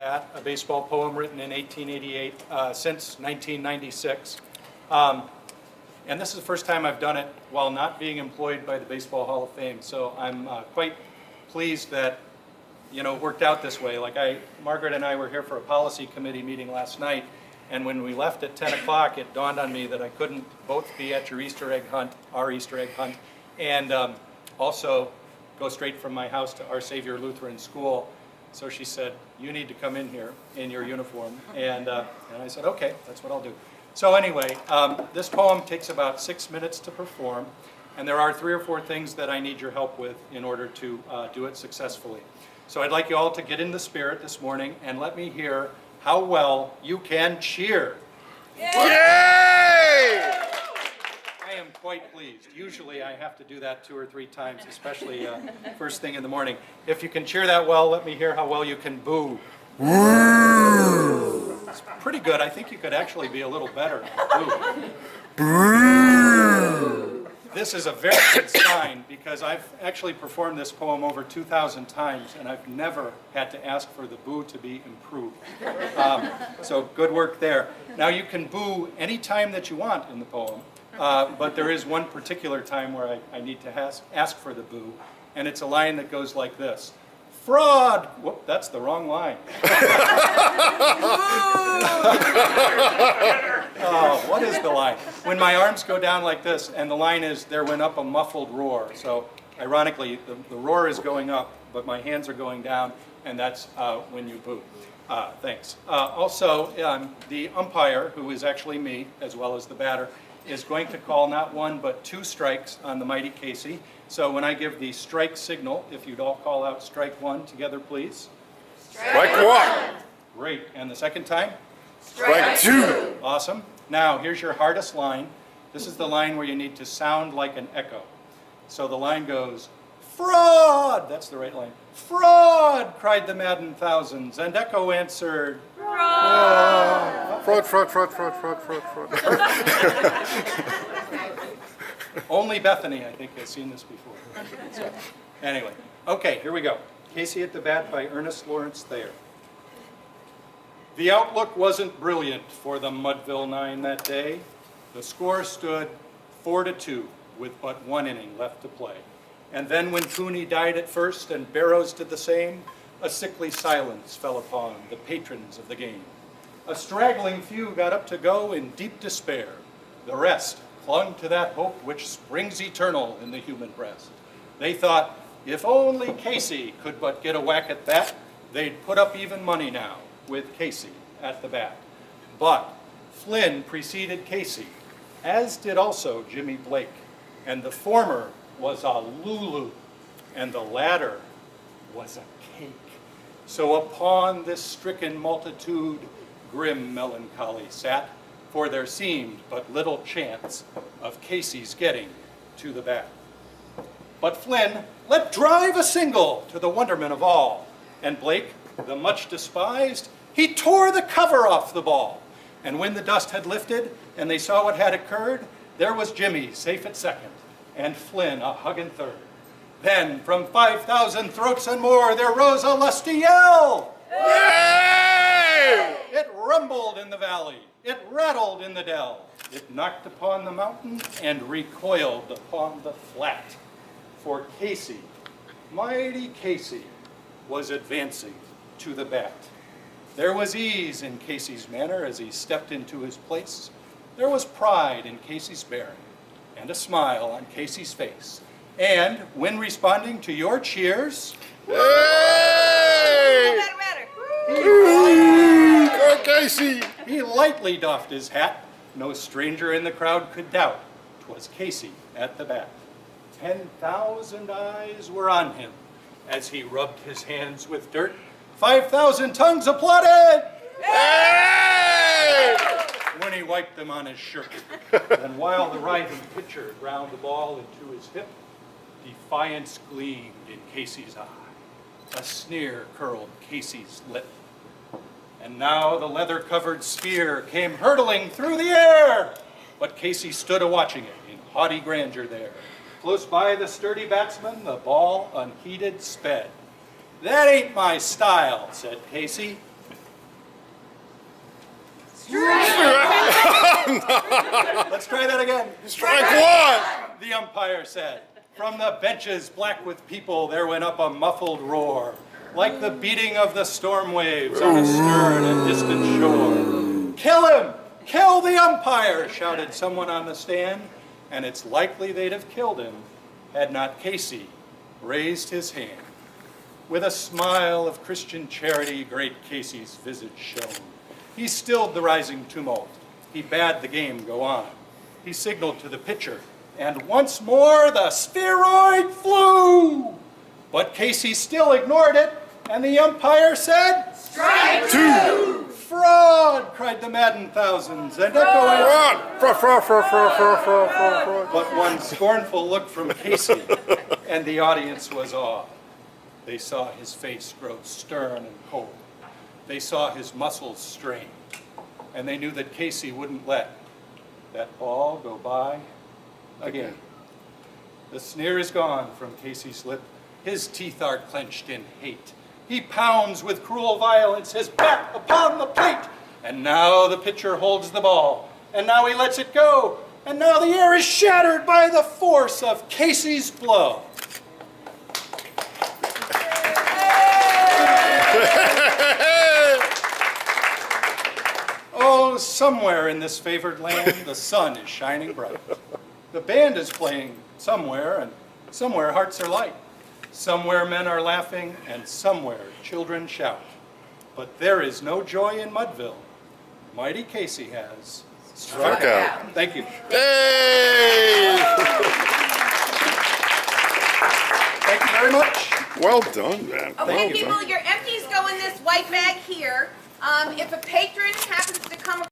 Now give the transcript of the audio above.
A baseball poem written in 1888 since 1996. And this is the first time I've done it while not being employed by the Baseball Hall of Fame. So I'm quite pleased that, it worked out this way. Margaret and I were here for a policy committee meeting last night, and when we left at 10 o'clock, it dawned on me that I couldn't both be at your Easter egg hunt, our Easter egg hunt, and also go straight from my house to Our Savior Lutheran School. So she said, you need to come in here in your uniform. And I said, okay, that's what I'll do. So anyway, this poem takes about 6 minutes to perform, and there are 3 or 4 things that I need your help with in order to do it successfully. So I'd like you all to get in the spirit this morning and let me hear how well you can cheer. Yay! I am quite pleased. Usually I have to do that 2 or 3 times, especially first thing in the morning. If you can cheer that well, let me hear how well you can boo. Woo! It's pretty good. I think you could actually be a little better. Boo. Boo! This is a very good sign because I've actually performed this poem over 2,000 times and I've never had to ask for the boo to be improved. So good work there. Now you can boo any time that you want in the poem. But there is one particular time where I need to ask for the boo, and it's a line that goes like this. Fraud! Whoop, that's the wrong line. Oh, what is the line? When my arms go down like this, and the line is, there went up a muffled roar. So, ironically, the roar is going up, but my hands are going down, and that's when you boo. Thanks. Also, the umpire, who is actually me, as well as the batter, is going to call not 1 but 2 strikes on the mighty Casey. So when I give the strike signal, if you'd all call out strike 1 together, please. Strike 1. Great. And the second time? Strike 2. Awesome. Now here's your hardest line. This is the line where you need to sound like an echo. So the line goes, fraud! That's the right line. Fraud! Cried the maddened thousands, and echo answered, fraud! Fraud, fraud, fraud, fraud, fraud, fraud, fraud. Only Bethany, I think, has seen this before. So, anyway, okay, here we go. Casey at the bat by Ernest Lawrence Thayer. The outlook wasn't brilliant for the Mudville 9 that day. The score stood 4-2 with but 1 inning left to play. And then when Cooney died at first and Barrows did the same, a sickly silence fell upon the patrons of the game. A straggling few got up to go in deep despair. The rest clung to that hope which springs eternal in the human breast. They thought, if only Casey could but get a whack at that, they'd put up even money now with Casey at the bat. But Flynn preceded Casey, as did also Jimmy Blake, and the former was a Lulu, and the latter was a cake. So upon this stricken multitude, grim melancholy sat, for there seemed but little chance of Casey's getting to the bat. But Flynn let drive a single to the wonderment of all, and Blake, the much despised, he tore the cover off the ball. And when the dust had lifted and they saw what had occurred, there was Jimmy safe at second, and Flynn a hugging third. Then from 5,000 throats and more there rose a lusty yell. Yay! It rumbled in the valley, it rattled in the dell, it knocked upon the mountain and recoiled upon the flat. For Casey, mighty Casey, was advancing to the bat. There was ease in Casey's manner as he stepped into his place. There was pride in Casey's bearing and a smile on Casey's face. And when responding to your cheers, Hey! Go Casey! He lightly doffed his hat. No stranger in the crowd could doubt 'twas Casey at the bat. 10,000 eyes were on him as he rubbed his hands with dirt. 5,000 tongues applauded! Hey! When he wiped them on his shirt. And while the writhing pitcher ground the ball into his hip, defiance gleamed in Casey's eye. A sneer curled Casey's lip. And now the leather-covered spear came hurtling through the air. But Casey stood a-watching it in haughty grandeur there. Close by the sturdy batsman, the ball unheeded sped. That ain't my style, said Casey. Let's try that again. Strike one! The umpire said. From the benches black with people there went up a muffled roar, like the beating of the storm waves on a stern and distant shore. Kill him! Kill the umpire! Shouted someone on the stand, and it's likely they'd have killed him had not Casey raised his hand. With a smile of Christian charity, great Casey's visage shone. He stilled the rising tumult. He bade the game go on. He signaled to the pitcher, and once more the spheroid flew. But Casey still ignored it, and the umpire said, "Strike two!" Fraud! Cried the maddened thousands, and echoing, Fraud! but one scornful look from Casey, and the audience was awed. They saw his face grow stern and cold. They saw his muscles strain, and they knew that Casey wouldn't let that ball go by again. The sneer is gone from Casey's lip. His teeth are clenched in hate. He pounds with cruel violence his bat upon the plate. And now the pitcher holds the ball. And now he lets it go. And now the air is shattered by the force of Casey's blow. Oh, somewhere in this favored land, the sun is shining bright. The band is playing somewhere, and somewhere hearts are light. Somewhere men are laughing, and somewhere children shout. But there is no joy in Mudville. Mighty Casey has struck out. Thank you. Hey! Thank you very much. Well done, man. Okay, people, your empties go in this white bag here. If a patron